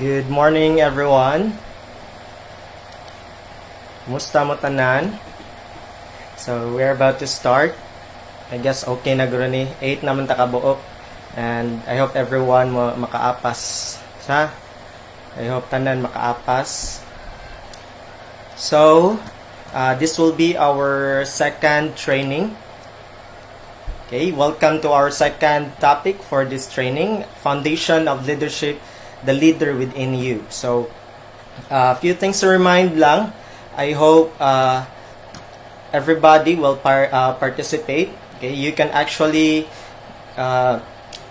Good morning, everyone. Kumusta mo tanan? So, we're about to start. I guess okay na guro ni 8 naman ta kabuok. And I hope everyone mo makaapas. I hope tanan makaapas. So, this will be our second training. Okay, welcome to our second topic for this training, Foundation of Leadership, the leader within you. So, a few things to remind lang. I hope everybody will participate. Okay, you can actually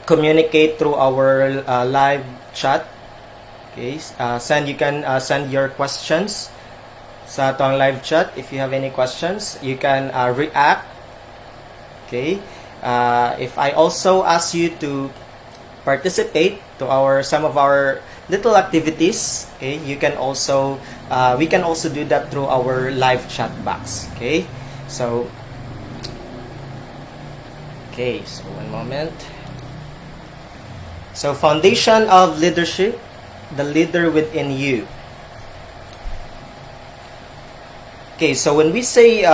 communicate through our live chat. Okay, you can send your questions sa atong live chat. If you have any questions, you can react. Okay, if I also ask you to participate to some of our little activities, okay, you can also we can also do that through our live chat box. Okay, so one moment. So, foundation of leadership, the leader within you. Okay, so when we say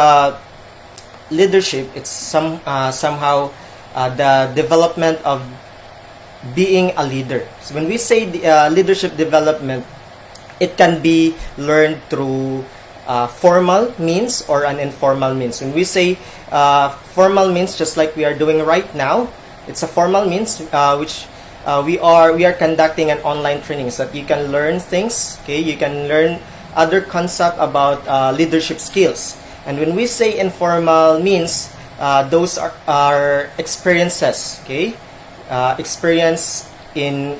leadership, it's somehow the development of being a leader. So when we say leadership development, it can be learned through formal means or an informal means. When we say formal means, just like we are doing right now, it's a formal means which we are conducting an online training so that you can learn things. Okay, you can learn other concept about leadership skills. And when we say informal means, those are experiences. Okay. Experience in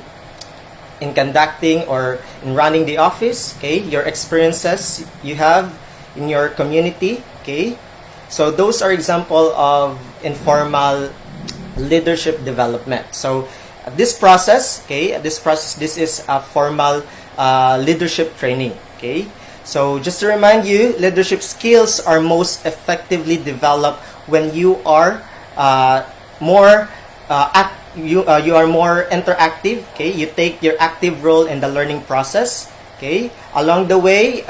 conducting or in running the office, okay, your experiences you have in your community, okay, so those are example of informal leadership development. So this process, this is a formal leadership training, okay. So just to remind you, leadership skills are most effectively developed when you are more you are more interactive. Okay, you take your active role in the learning process. Okay, along the way,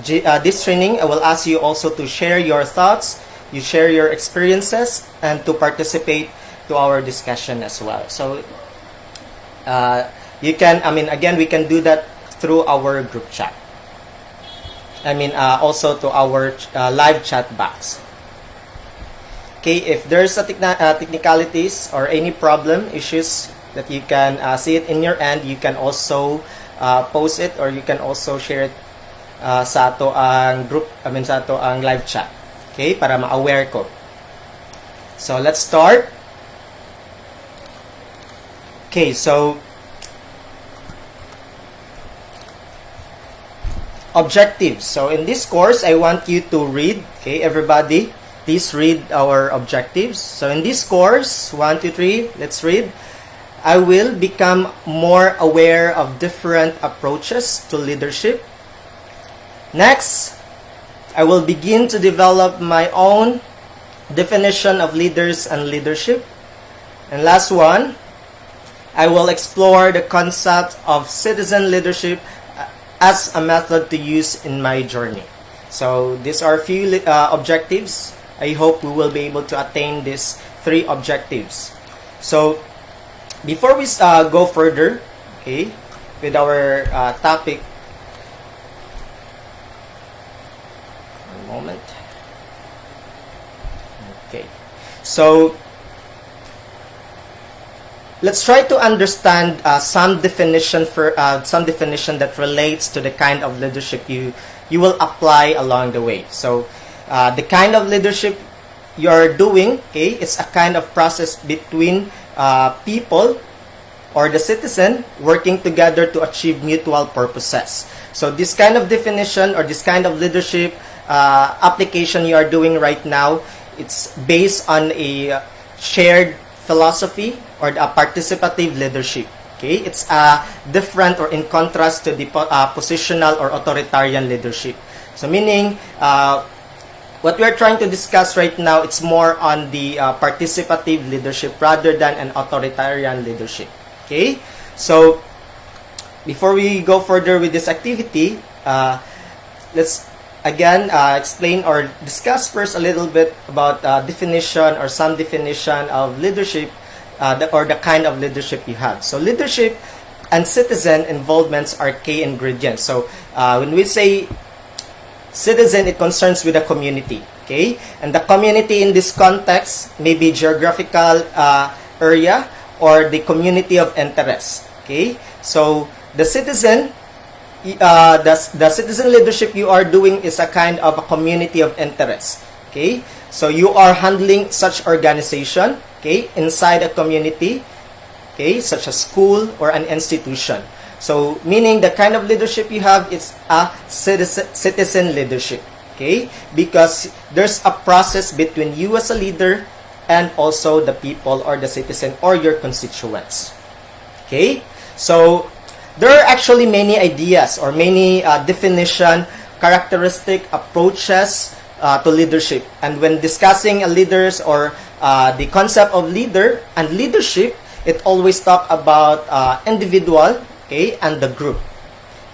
this training I will ask you also to share your thoughts, you share your experiences, and to participate to our discussion as well. So you can, again, we can do that through our group chat. Also to our live chat box. Okay, if there's a technicalities or any problem, issues that you can see it in your end, you can also post it or you can also share it sa ato ang group, sa ato ang live chat. Okay, para ma-aware ko. So, let's start. Okay, so objectives. So, in this course, I want you to read, okay, everybody. Please read our objectives. So in this course, 1, 2, 3, let's read. I will become more aware of different approaches to leadership. Next, I will begin to develop my own definition of leaders and leadership. And last one, I will explore the concept of citizen leadership as a method to use in my journey. So these are a few objectives. I hope we will be able to attain these 3 objectives. So, before we go further, okay, with our topic, one moment. Okay, so let's try to understand some definition that relates to the kind of leadership you will apply along the way. So, the kind of leadership you're doing, okay, it's a kind of process between people or the citizen working together to achieve mutual purposes. So this kind of definition or this kind of leadership application you are doing right now, it's based on a shared philosophy or a participative leadership. Okay, it's different or in contrast to the positional or authoritarian leadership. So meaning, what we are trying to discuss right now, it's more on the participative leadership rather than an authoritarian leadership. Okay? So, before we go further with this activity, let's again explain or discuss first a little bit about definition or some definition of leadership, or the kind of leadership you have. So leadership and citizen involvements are key ingredients. So when we say citizen, it concerns with the community, okay? And the community in this context may be geographical area or the community of interest, okay? So the citizen, the citizen leadership you are doing is a kind of a community of interest, okay? So you are handling such organization, okay, inside a community, okay, such as school or an institution. So meaning the kind of leadership you have is a citizen leadership, okay, because there's a process between you as a leader and also the people or the citizen or your constituents, okay. So there are actually many ideas or many definition, characteristic, approaches to leadership. And when discussing leaders or the concept of leader and leadership, it always talk about individual, okay, and the group.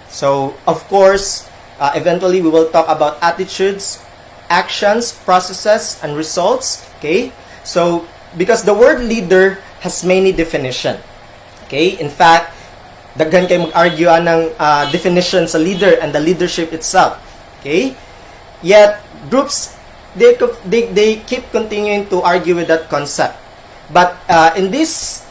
So of course, eventually we will talk about attitudes, actions, processes, and results, okay. So because the word leader has many definition, okay. In fact, daghan kayo mag-argue ng definition sa leader and the leadership itself, okay. Yet groups, they keep continuing to argue with that concept. But in this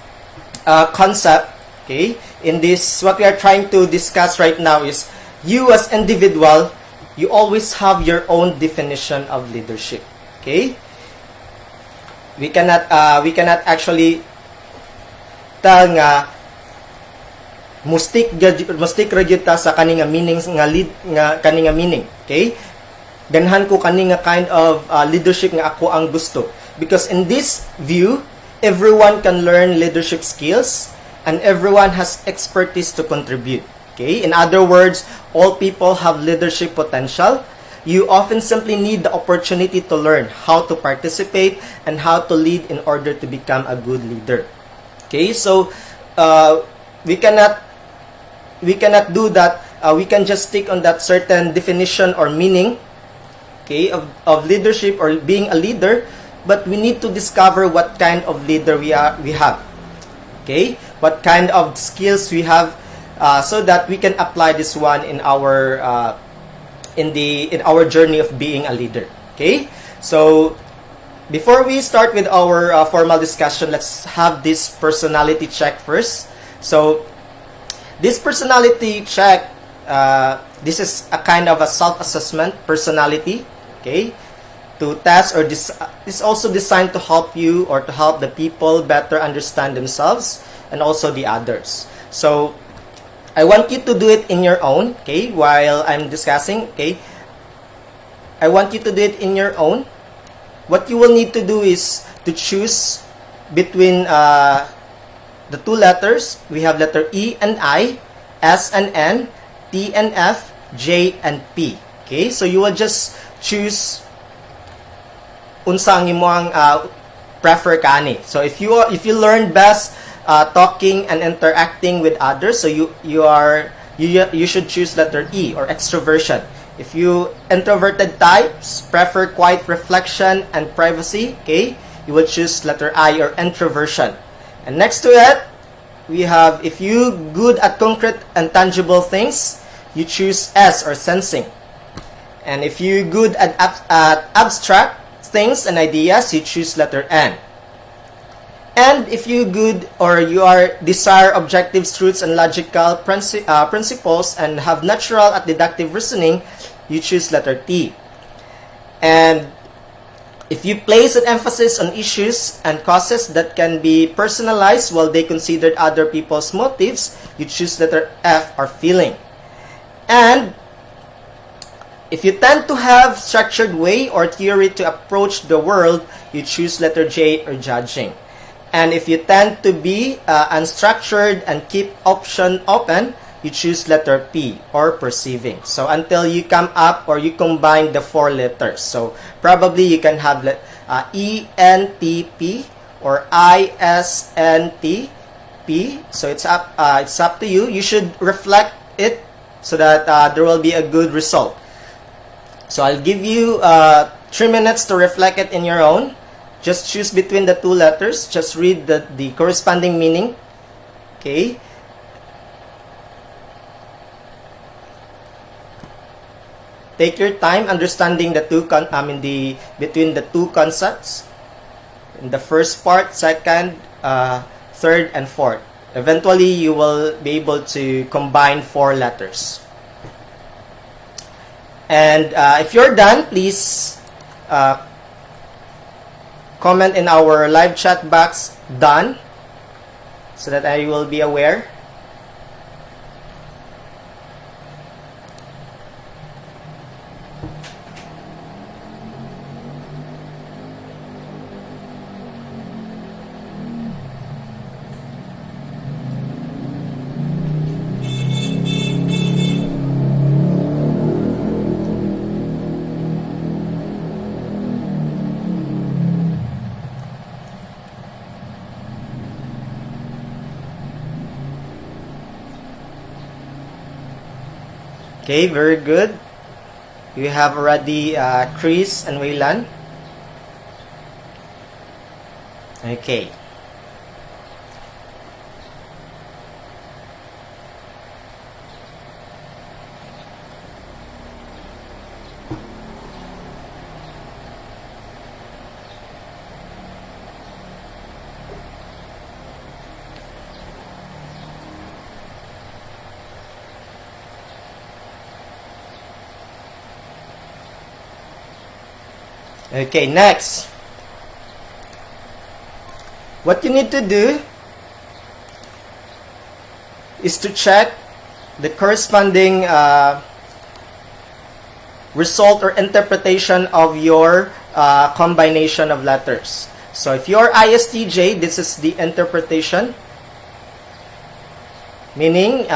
concept, okay, in this, what we are trying to discuss right now is you as individual, you always have your own definition of leadership, okay. We cannot actually tell nga mustik ragyud ta sa kaninga meaning nga lead nga kaninga meaning, okay. Ganhan ko kaninga kind of leadership nga ako ang gusto, because in this view everyone can learn leadership skills and everyone has expertise to contribute, okay. In other words, all people have leadership potential. You often simply need the opportunity to learn how to participate and how to lead in order to become a good leader, okay. So we cannot do that. We can just stick on that certain definition or meaning, okay, of leadership or being a leader, but we need to discover what kind of leader we have, okay, what kind of skills we have, so that we can apply this one in our in our journey of being a leader, okay. So before we start with our formal discussion, let's have this personality check first. So this personality check, this is a kind of a self-assessment personality, okay, to test or this is also designed to help you or to help the people better understand themselves and also the others. So I want you to do it in your own, okay, while I'm discussing, okay. I want you to do it in your own. What you will need to do is to choose between the two letters. We have letter E and I, S and N, T and F, J and P, okay. So you will just choose unsa ang imong prefer kani. So if you learn best talking and interacting with others, so you should choose letter E or extroversion. If you introverted types prefer quiet reflection and privacy, okay, you will choose letter I or introversion. And next to it, we have, if you good at concrete and tangible things, you choose S or sensing. And if you good at abstract things and ideas, you choose letter N. And if you good or you are desire objective truths and logical principles and have natural at deductive reasoning, you choose letter T. And if you place an emphasis on issues and causes that can be personalized while they considered other people's motives, you choose letter F or feeling. And if you tend to have structured way or theory to approach the world, you choose letter J or judging. And if you tend to be unstructured and keep option open, you choose letter P or perceiving. So until you come up or you combine the four letters. So probably you can have ENTP or ISNTP P. So it's up to you. You should reflect it so that there will be a good result. So I'll give you 3 minutes to reflect it in your own. Just choose between the two letters. Just read the corresponding meaning. Okay. Take your time understanding the between the two concepts. In the first part, second, third, and fourth. Eventually, you will be able to combine 4 letters. And if you're done, please comment in our live chat box, done, so that I will be aware. Okay, very good. We have already Chris and Waylan. Okay. Okay, next. What you need to do is to check the corresponding result or interpretation of your combination of letters. So if you're ISTJ, this is the interpretation. Meaning,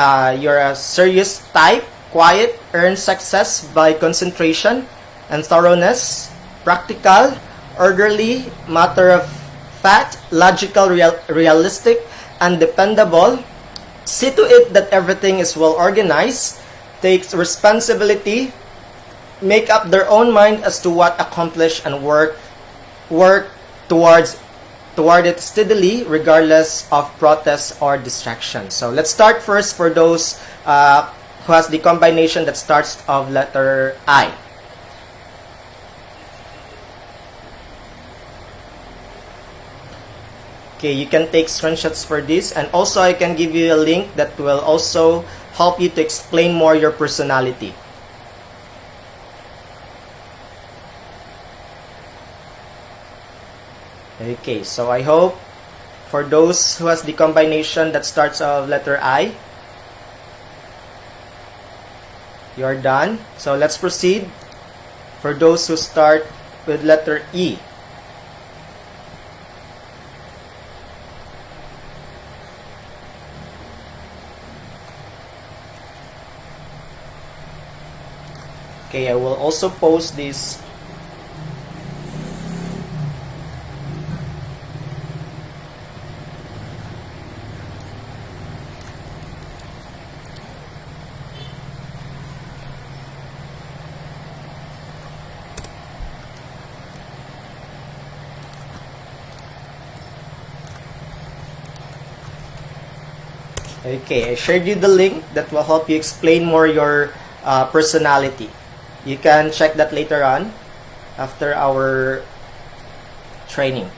you're a serious type, quiet, earn success by concentration and thoroughness. Practical, orderly, matter of fact, logical, realistic, and dependable. See to it that everything is well organized, takes responsibility, make up their own mind as to what accomplish and work toward it steadily, regardless of protest or distraction. So let's start first for those who has the combination that starts of letter I. Okay, you can take screenshots for this, and also I can give you a link that will also help you to explain more your personality. Okay, so I hope for those who has the combination that starts of letter I, you are done. So let's proceed for those who start with letter E. Okay, I will also post this. Okay, I shared you the link that will help you explain more your personality. You can check that later on after our training.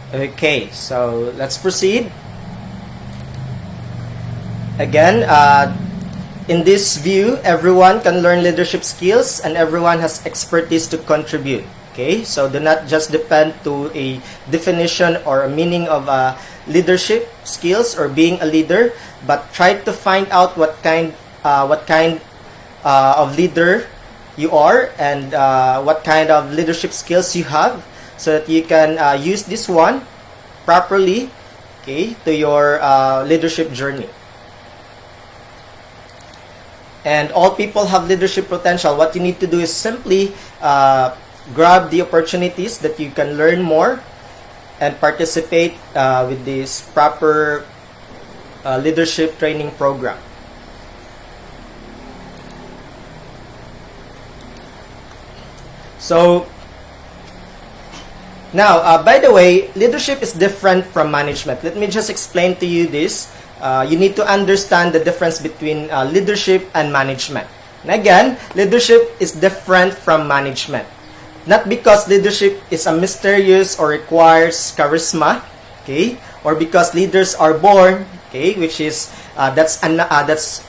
Okay, so let's proceed. Again, in this view, everyone can learn leadership skills and everyone has expertise to contribute. Okay, so do not just depend to a definition or a meaning of leadership skills or being a leader, but try to find out what kind of leader you are and what kind of leadership skills you have, so that you can use this one properly, okay, to your leadership journey. And all people have leadership potential. What you need to do is simply grab the opportunities that you can learn more and participate with this proper leadership training program. So now, by the way, leadership is different from management. Let me just explain to you this. You need to understand the difference between leadership and management. And again, leadership is different from management. Not because leadership is a mysterious or requires charisma, okay, or because leaders are born, okay, which is that's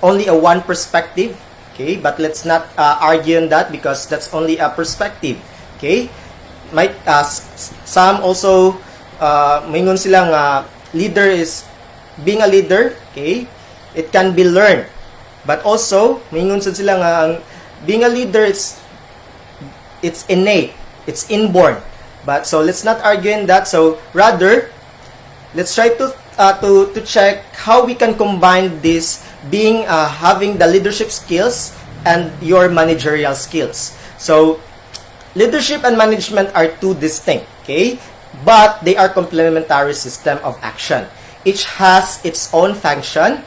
only a one perspective, okay. But let's not argue on that because that's only a perspective, okay. Might some also maingon silang leader is being a leader, okay. It can be learned, but also maingon sila nga being a leader it's innate, it's inborn. But so let's not argue in that. So rather, let's try to check how we can combine this being having the leadership skills and your managerial skills. So leadership and management are two distinct, okay, but they are complementary system of action. Each has its own function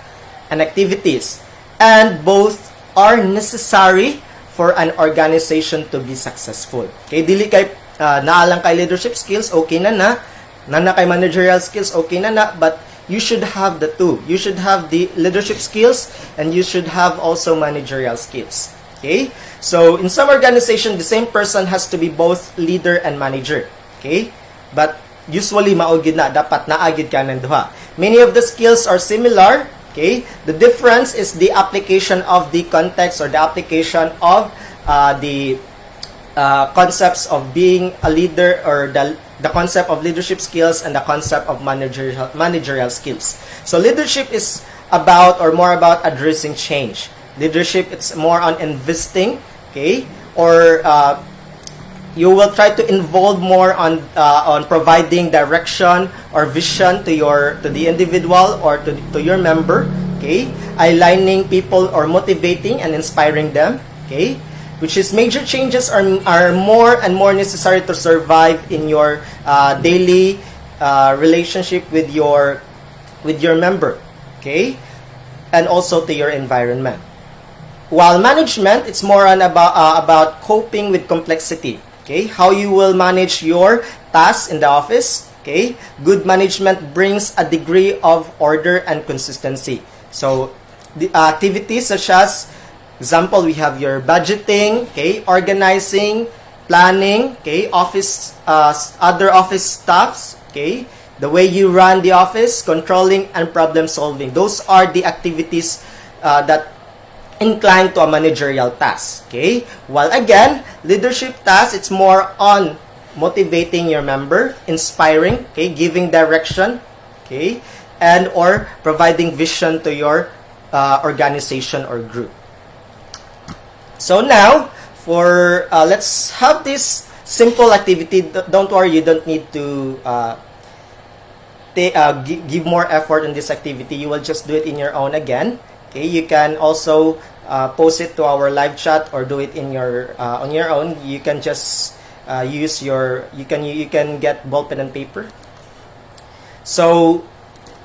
and activities, and both are necessary for an organization to be successful. Okay, dili kay naalang kay leadership skills, okay na kay managerial skills, okay na, but you should have the two. You should have the leadership skills and you should have also managerial skills. Okay? So, in some organization, the same person has to be both leader and manager. Okay? But usually maugid na, dapat naagid ka ng duha. Many of the skills are similar. Okay? The difference is the application of the context or the application of the concepts of being a leader, or the concept of leadership skills and the concept of managerial skills. So leadership is about or more about addressing change. Leadership, it's more on investing, okay? Or you will try to involve more on providing direction or vision to the individual or to your member, okay? Aligning people or motivating and inspiring them, okay? Which is major changes are more and more necessary to survive in your daily relationship with your member, okay? And also to your environment. While management, it's more on about coping with complexity. Okay, how you will manage your tasks in the office. Okay, good management brings a degree of order and consistency. So, the activities such as, example, we have your budgeting, okay, organizing, planning, okay, office, other office staffs, okay, the way you run the office, controlling, and problem solving. Those are the activities that inclined to a managerial task, okay? While again, leadership task, it's more on motivating your member, inspiring, okay, giving direction, okay, and or providing vision to your organization or group. So now, for let's have this simple activity. Don't worry, you don't need to give more effort in this activity. You will just do it in your own again. Okay, you can also post it to our live chat or do it in your on your own. You can just use your you can get ball pen and paper. So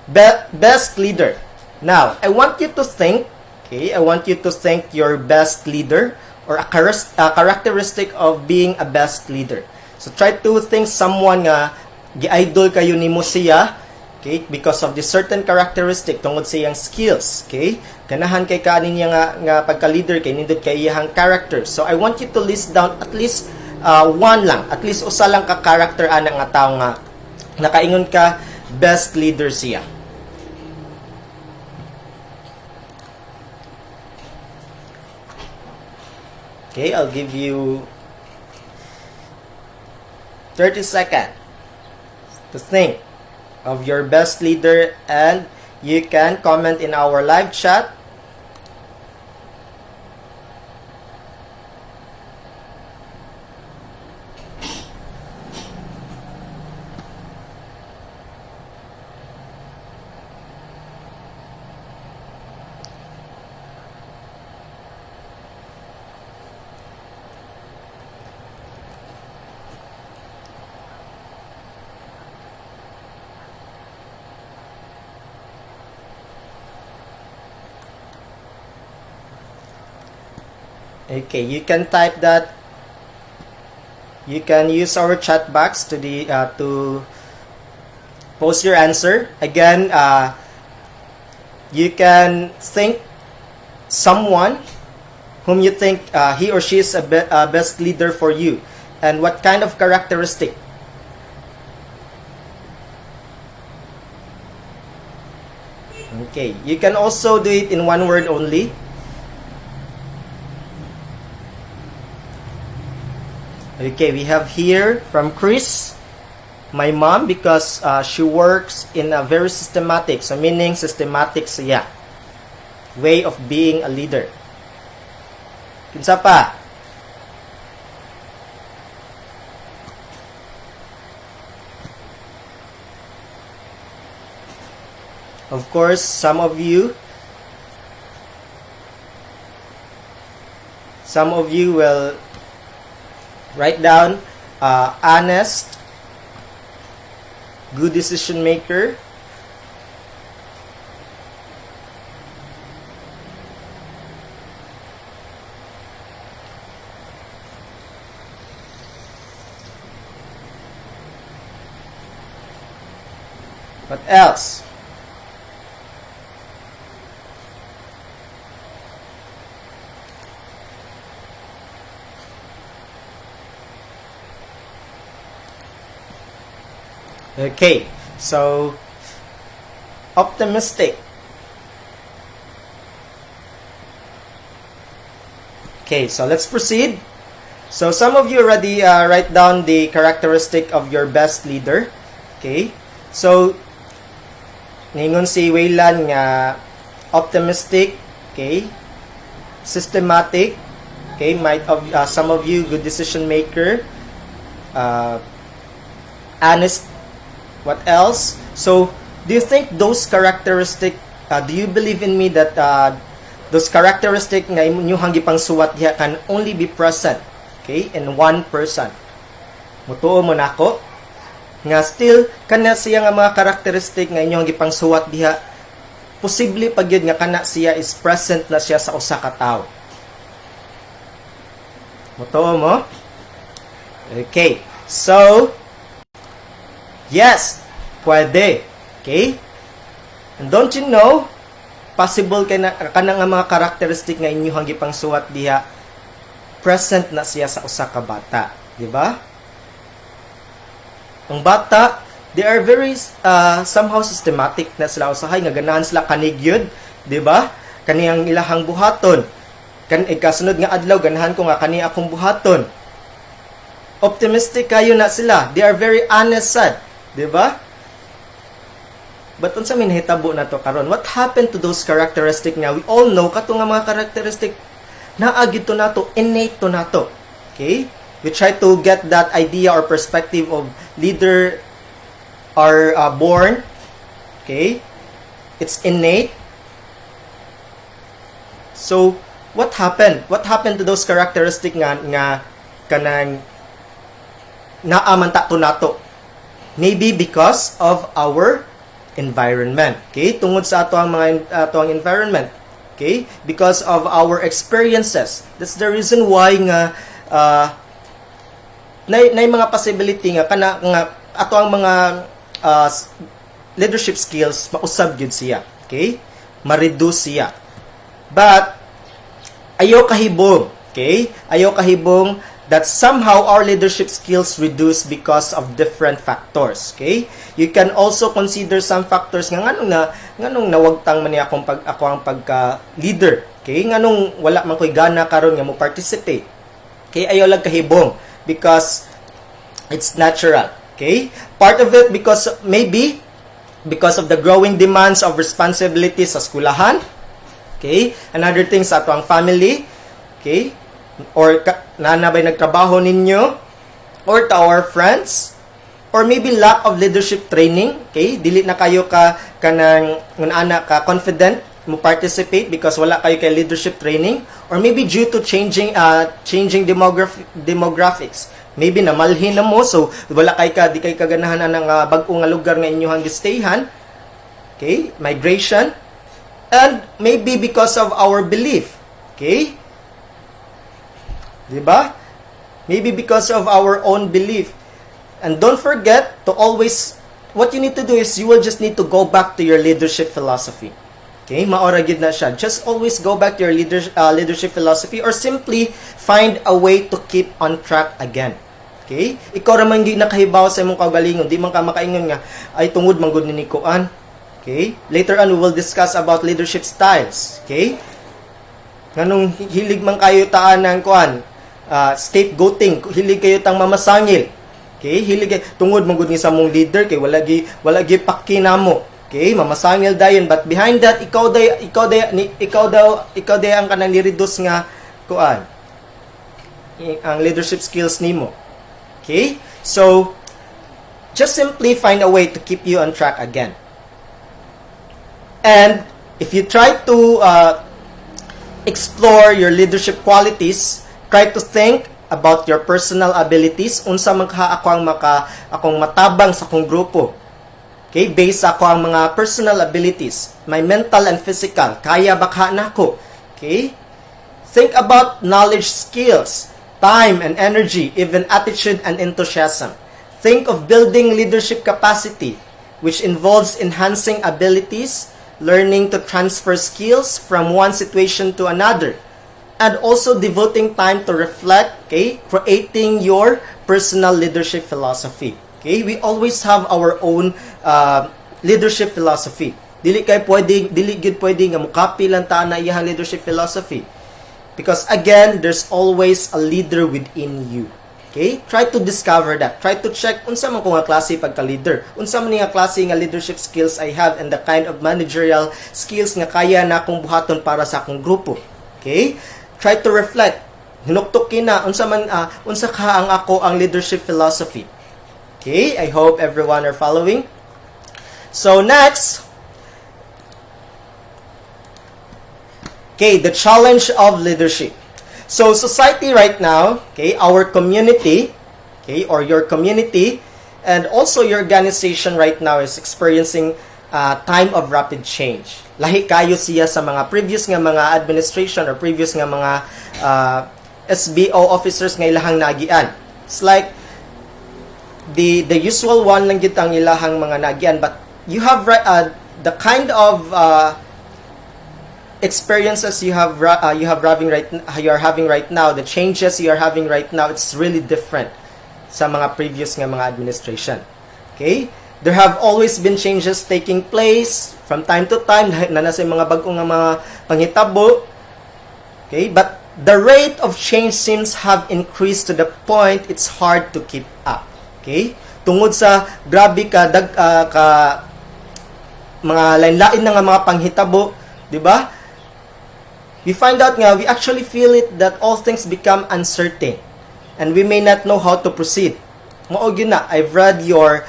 best leader. Now I want you to think. Okay, I want you to think your best leader or a characteristic of being a best leader. So try to think someone nga gi-idol kayo nimo siya. Okay, because of the certain characteristic tungod sa iyang skills, okay? Ganahan kay kanin niya nga pagka-leader kay nindot kay iyang character. So I want you to list down at least one lang, at least usa lang ka character ana nga tawo nga nakaingon ka best leader siya. Okay, I'll give you 30 seconds to think of your best leader, and you can comment in our live chat. Okay, you can type that. You can use our chat box to post your answer. Again, you can think someone whom you think he or she is a best leader for you, and what kind of characteristic. Okay, you can also do it in one word only. Okay, we have here from Chris, my mom, because she works in a very systematic, so meaning systematic siya, way of being a leader. Kinsa pa? Of course, some of you will write down honest, good decision maker, what else? Okay, so optimistic. Okay, so let's proceed. So some of you already write down the characteristic of your best leader. Okay, so ningon si Waylan nga optimistic. Okay, systematic. Okay, some of you good decision maker. Honest. What else? So, do you think those characteristic, do you believe in me that those characteristic nga inyong gipang suwat diha can only be present, okay, in one person? Mutuo mo nako nga still kana siya nga mga characteristic nga inyong gipang suwat diha, posible pag yun nga kana siya is present na siya sa usa ka tawo. Mutuo mo? Okay. So, yes, pwede. Okay? And don't you know, possible kana nga mga characteristic nga inyo gipang suwat diha, present na siya sa usa ka bata, di ba? Ang bata, they are very somehow systematic na sila usahay nga ganahan sila kanigyud, di ba? Kaniyang ilahang buhaton. Kasunod nga adlaw ganahan ko nga kani akong buhaton. Optimistic kayo na sila. They are very honest sad. Diba? But unsa min hitabo na to karon? What happened to those characteristic nga we all know kato nga mga characteristic naa gid to nato, innate to nato. Okay? We try to get that idea or perspective of leader are born. Okay? It's innate. So, what happened? What happened to those characteristic nga kanang naamanta to nato? Maybe because of our environment. Okay? Tungod sa ato ang environment. Okay? Because of our experiences. That's the reason why nga na mga possibility nga kana nga ato ang mga leadership skills mausab gyud siya. Okay? Ma-reduce siya. But ayaw kahibong. Okay? Ayaw kahibong that somehow our leadership skills reduce because of different factors. Okay? You can also consider some factors nga nganong nawagtang man ako ang pagka leader. Okay? Nganong wala man koy gana karon nga mo participate. Okay, ayaw lang kahibong because it's natural. Okay? Part of it maybe because of the growing demands of responsibilities sa skulahan. Okay? Another thing sa ato ang family. Okay? Or nanabay nagtrabaho ninyo. Or to our friends. Or maybe lack of leadership training. Okay? Dili na kayo kanang confident mo participate because wala kayo kay leadership training, or maybe due to changing demographics. Maybe namalhin na mo, so wala di kay kaganahan ng bag-o nga lugar nga inyohang gistayhan. Okay? Migration. And maybe because of our belief. Okay? Diba? Maybe because of our own belief. And don't forget to always, what you need to do is you will just need to go back to your leadership philosophy. Okay, maora gid na siya. Just always go back to your leadership philosophy, or simply find a way to keep on track again. Okay? Ikaw ra man di nakahibaw sa imong kaugalingon, di man ka makaingon nga ay tungod man gud ni kuan. Okay? Later on we will discuss about leadership styles. Okay? Nganong hilig man kayo taan ng kuan, scapegoating, hilig kayo tang mamasangil. Okay? Hilig tungod man gud ni sa mong leader kay wala gi pakinamo. Okay, mamasangil dayon, but behind that ikaw daw ang kanang ni-reduce nga kuan ang leadership skills nimo. Okay? So just simply find a way to keep you on track again. And if you try to explore your leadership qualities, try to think about your personal abilities, unsa man akong matabang sa akong grupo. Okay, based ako ang mga personal abilities, my mental and physical, kaya baka na ako. Okay? Think about knowledge, skills, time and energy, even attitude and enthusiasm. Think of building leadership capacity, which involves enhancing abilities, learning to transfer skills from one situation to another, and also devoting time to reflect, okay, creating your personal leadership philosophy. Okay, we always have our own leadership philosophy. Dili gid pwede nga mukopy lang ta na iyang leadership philosophy. Because again, there's always a leader within you. Okay? Try to discover that. Try to check unsa man ko nga klase pagka-leader. Unsa man nga klase nga leadership skills I have and the kind of managerial skills nga kaya na akong buhaton para sa akong grupo. Okay? Try to reflect. Hinuktok kina unsa ka ang ako ang leadership philosophy. Okay, I hope everyone are following. So next, okay, the challenge of leadership. So society right now, okay, our community, okay, or your community, and also your organization right now is experiencing time of rapid change. Lahi kayo siya sa mga previous nga mga administration or previous nga mga SBO officers nga ilahang nagian. It's like the usual one lang gid ang ilahang mga nagyan, but you have the kind of experiences you are having right now, the changes you are having right now, it's really different sa mga previous nga mga administration. Okay? There have always been changes taking place from time to time na nasa mga bag-o nga mga panghitabo. Okay? But the rate of change seems have increased to the point it's hard to keep up. Okay? Tungod sa grabe ka mga lain-lain na nga mga panghitabo, di ba? We find out nga, we actually feel it that all things become uncertain and we may not know how to proceed. Mao gyud na, I've read your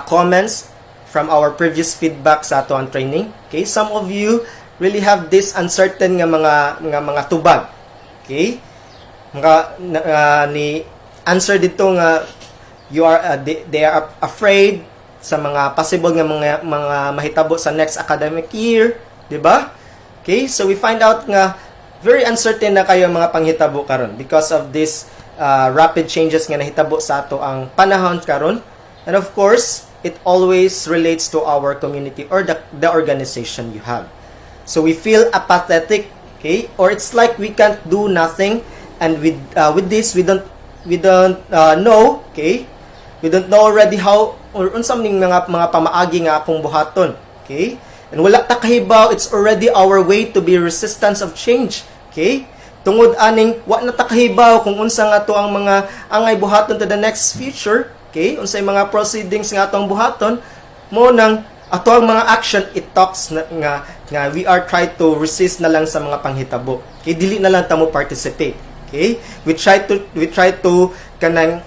comments from our previous feedback sa ato ang training. Okay? Some of you really have this uncertain nga mga tubag. Okay? Ni answer dito nga they are afraid sa mga possible nga mga mahitabo sa next academic year, di ba? Okay, so we find out nga very uncertain na kayo mga panghitabo karon because of this rapid changes nga nahitabo sa ato ang panahon karon. And of course, it always relates to our community or the organization you have. So we feel apathetic, okay? Or it's like we can't do nothing, and with this we don't know, okay? We don't know already how or unsam ning mga pamaagi nga akong buhaton, okay? And wala ta kahibaw, it's already our way to be resistance of change, okay? tungod aning wa na takahibaw kung unsa nga to ang mga angay buhaton to the next future, okay, unsay mga proceedings nga atong buhaton, mo nang ato ang mga action, it talks na, nga we are try to resist na lang sa mga panghitabo, okay, dili na lang ta mo participate, okay, we try to kanang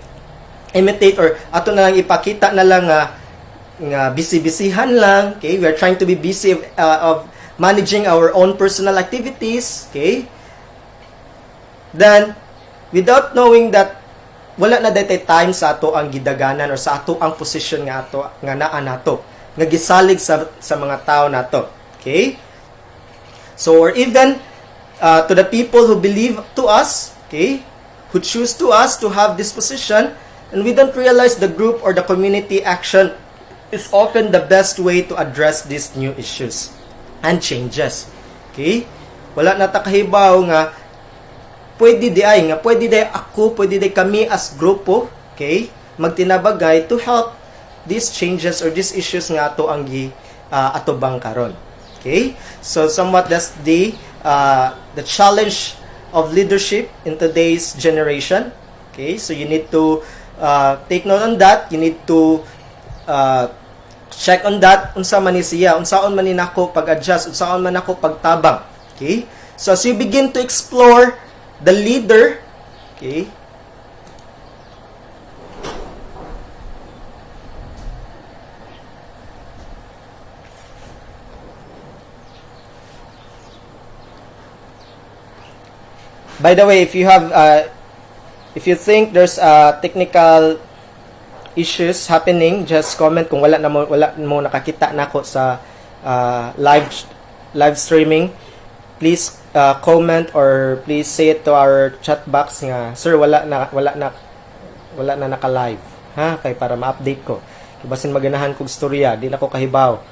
imitate or ato na lang ipakita na lang nga busy-busyhan lang, okay, we are trying to be busy of managing our own personal activities, okay, then without knowing that wala na daytay time sa ato ang gidaganan or sa ato ang position nga ato nga naa nato nga gisalig sa mga tao nato, okay, so or even to the people who believe to us, okay, who choose to us to have this position, and we don't realize the group or the community action is often the best way to address these new issues and changes, okay, wala na takahibaw nga pwede di ako, pwede di kami as grupo, okay, magtinabagay to help these changes or these issues nga ato ang atubang karon. Okay? So somewhat that's the challenge of leadership in today's generation. Okay? So you need to take note on that. You need to check on that. Unsa man ni siya, unsaon man ni nako pag-adjust, unsaon man nako pagtabang. Okay? So as you begin to explore the leader, okay, by the way, if you have if you think there's technical issues happening, just comment kung wala mo nakakita nako sa live streaming. Please comment or please say it to our chat box nga, sir, wala na naka-live, ha, kay para ma-update ko. Basin maganahan kog storya, di na ko kahibaw.